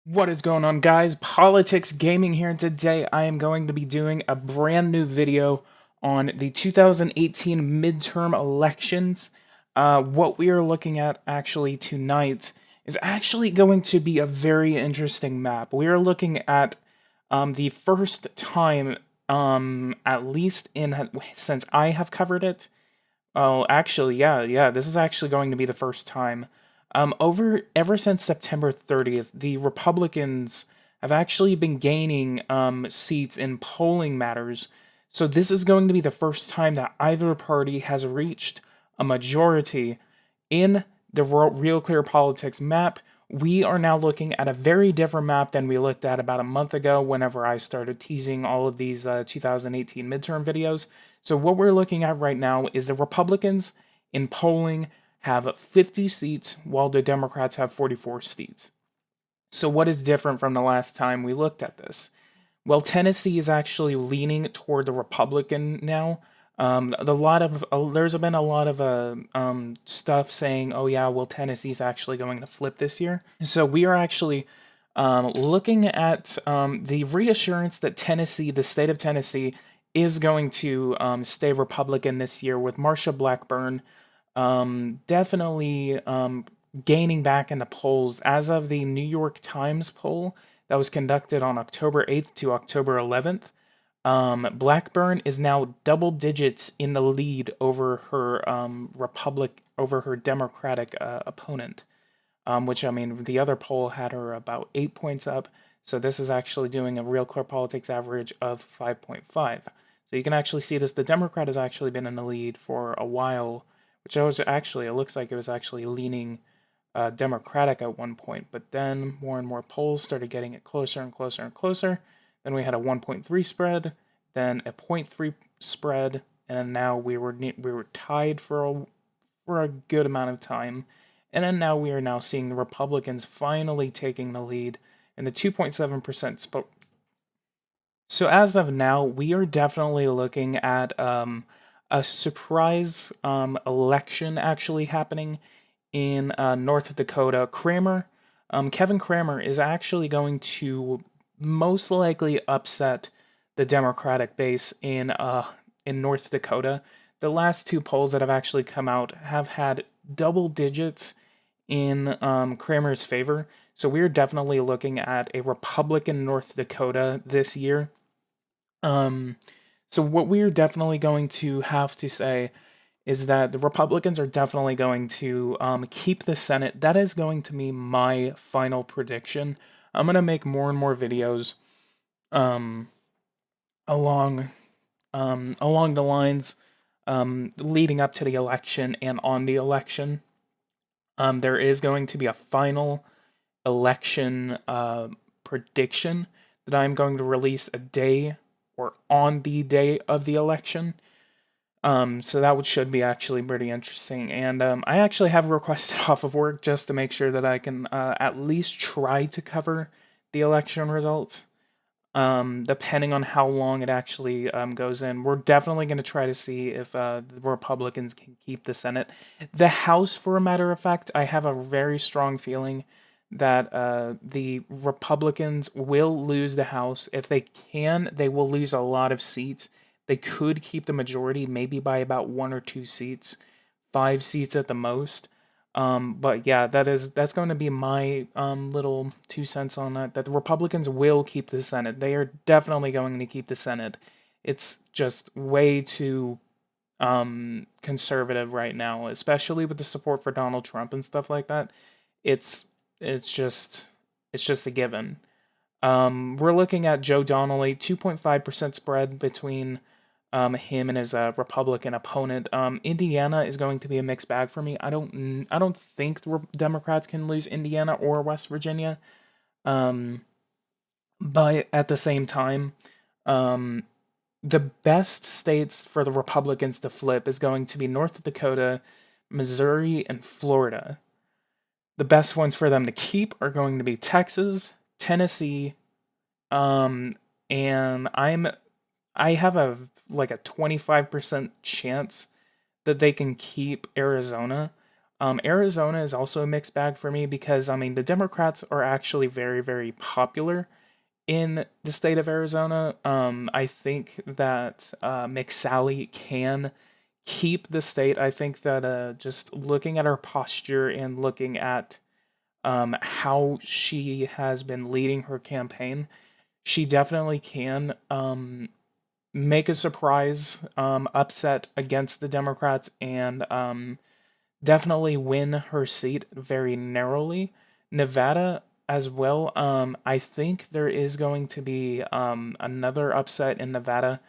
What is going on, guys? Politics Gaming here, and today I am going to be doing a brand new video on the 2018 midterm elections. What we are looking at actually tonight is actually going to be a very interesting map. We are looking at the first time, at least since I have covered it. Oh, actually, yeah, this is actually going to be the first time. Ever since September 30th, the Republicans have actually been gaining seats in polling matters. So this is going to be the first time that either party has reached a majority in the Real Clear Politics map. We are now looking at a very different map than we looked at about a month ago whenever I started teasing all of these 2018 midterm videos. So what we're looking at right now is the Republicans in polling have 50 seats while the Democrats have 44 seats. So what is different from the last time we looked at this? Well, Tennessee is actually leaning toward the Republican now. There's been a lot of stuff saying, oh yeah, well Tennessee's actually going to flip this year. So we are actually looking at the reassurance that Tennessee, the state of Tennessee, is going to stay Republican this year, with Marsha Blackburn definitely gaining back in the polls. As of the New York Times poll that was conducted on October 8th to October 11th, Blackburn is now double digits in the lead over her over her Democratic opponent. Which, I mean, the other poll had her about 8 points up. So this is actually doing a Real Clear Politics average of 5.5. So you can actually see this. The Democrat has actually been in the lead for a while, which it looks like it was actually leaning Democratic at one point. But then more and more polls started getting it closer and closer and closer. Then we had a 1.3 spread, then a 0.3 spread, and now we were tied for a good amount of time. And then now we are now seeing the Republicans finally taking the lead in the 2.7% spot. So as of now, we are definitely looking at a surprise election actually happening in North Dakota. Kevin Cramer is actually going to most likely upset the Democratic base in North Dakota. The last two polls that have actually come out have had double digits in Cramer's favor. So we're definitely looking at a Republican North Dakota this year. So what we're definitely going to have to say is that the Republicans are definitely going to keep the Senate. That is going to be my final prediction. I'm gonna make more and more videos um, along along the lines leading up to the election and on the election. There is going to be a final election prediction that I'm going to release a day or on the day of the election. So that should be actually pretty interesting. And I actually have requested off of work just to make sure that I can at least try to cover the election results. Depending on how long it actually goes in, we're definitely going to try to see if the Republicans can keep the Senate. The House, for a matter of fact, I have a very strong feeling that the Republicans will lose the House. If they can, they will lose a lot of seats. They could keep the majority, maybe by about 1 or 2 seats, 5 seats at the most. But yeah, that's going to be my little 2 cents on that. That the Republicans will keep the Senate. They are definitely going to keep the Senate. It's just way too conservative right now, especially with the support for Donald Trump and stuff like that. It's it's just it's just a given. We're looking at Joe Donnelly, 2.5% spread between him and his Republican opponent. Indiana is going to be a mixed bag for me. I don't think the Democrats can lose Indiana or West Virginia. Um, but at the same time, um, the best states for the Republicans to flip is going to be North Dakota, Missouri, and Florida. The best ones for them to keep are going to be Texas, Tennessee, um, and I have a 25% chance that they can keep Arizona. Arizona is also a mixed bag for me because, I mean, the Democrats are actually very, very popular in the state of Arizona. I think that McSally can keep the state. I think that just looking at her posture and looking at how she has been leading her campaign, she definitely can make a surprise upset against the Democrats and definitely win her seat very narrowly. Nevada as well. I think there is going to be another upset in Nevada.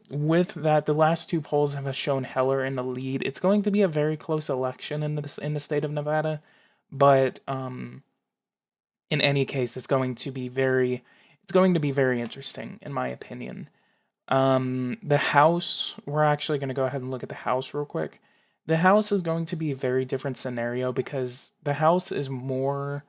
With that, the last two polls have shown Heller in the lead. It's going to be a very close election in the state of Nevada, but in any case, it's going to be very interesting in my opinion. The House, we're actually going to go ahead and look at the House real quick. The House is going to be a very different scenario because the House is more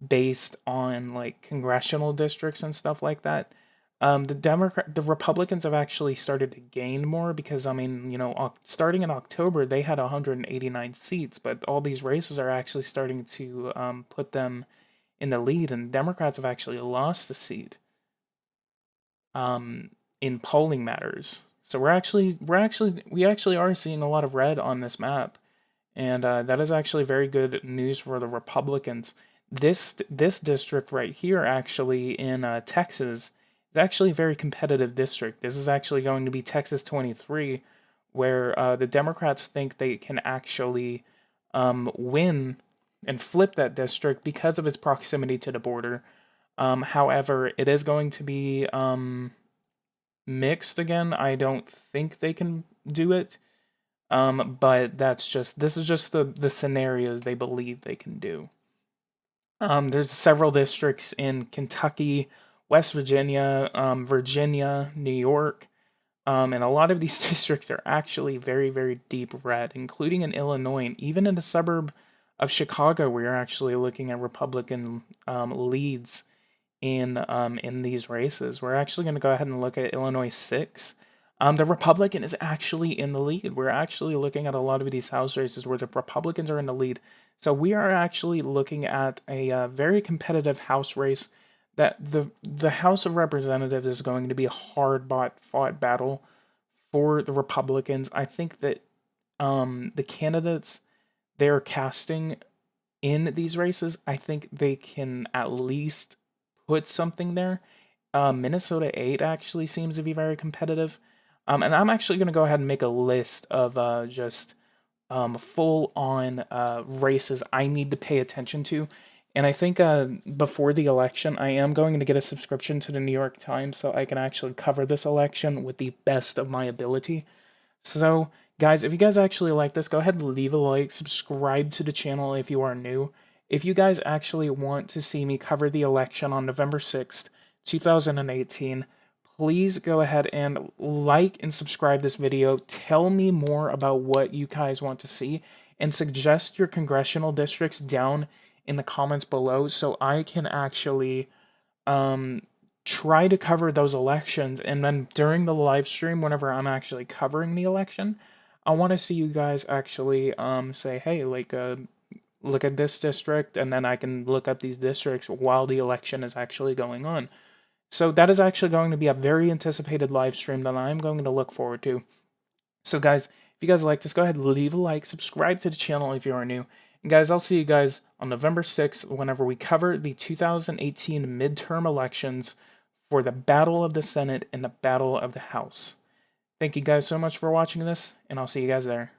based on like congressional districts and stuff like that. The Republicans have actually started to gain more because I mean, you know, starting in October they had 189 seats, but all these races are actually starting to put them in the lead, and Democrats have actually lost a seat um, in polling matters. So we actually are seeing a lot of red on this map, and that is actually very good news for the Republicans. This district right here, actually in Texas, is actually a very competitive district. This is actually going to be Texas 23, where the Democrats think they can actually win and flip that district because of its proximity to the border. However, it is going to be mixed again. I don't think they can do it. But this is just the scenarios they believe they can do. There's several districts in Kentucky, West Virginia, Virginia, New York, and a lot of these districts are actually very, very deep red, including in Illinois, and even in the suburb of Chicago, we are actually looking at Republican leads in these races. We're actually going to go ahead and look at Illinois 6. The Republican is actually in the lead. We're actually looking at a lot of these House races where the Republicans are in the lead. So we are actually looking at a very competitive House race. That the House of Representatives is going to be a hard fought battle for the Republicans. I think that the candidates they're casting in these races, I think they can at least put something there. Minnesota 8 actually seems to be very competitive. And I'm actually going to go ahead and make a list of just full on races I need to pay attention to. And I think before the election, I am going to get a subscription to the New York Times so I can actually cover this election with the best of my ability. So, guys, if you guys actually like this, go ahead and leave a like, subscribe to the channel if you are new. If you guys actually want to see me cover the election on November 6th, 2018, please go ahead and like and subscribe this video. Tell me more about what you guys want to see and suggest your congressional districts down in the comments below so I can actually um, try to cover those elections. And then during the live stream, whenever I'm actually covering the election, I want to see you guys actually say, hey, like, look at this district, and then I can look up these districts while the election is actually going on. So that is actually going to be a very anticipated live stream that I'm going to look forward to. So guys, if you guys like this, go ahead and leave a like, subscribe to the channel if you are new. And guys, I'll see you guys on November 6th whenever we cover the 2018 midterm elections for the Battle of the Senate and the Battle of the House. Thank you guys so much for watching this, and I'll see you guys there.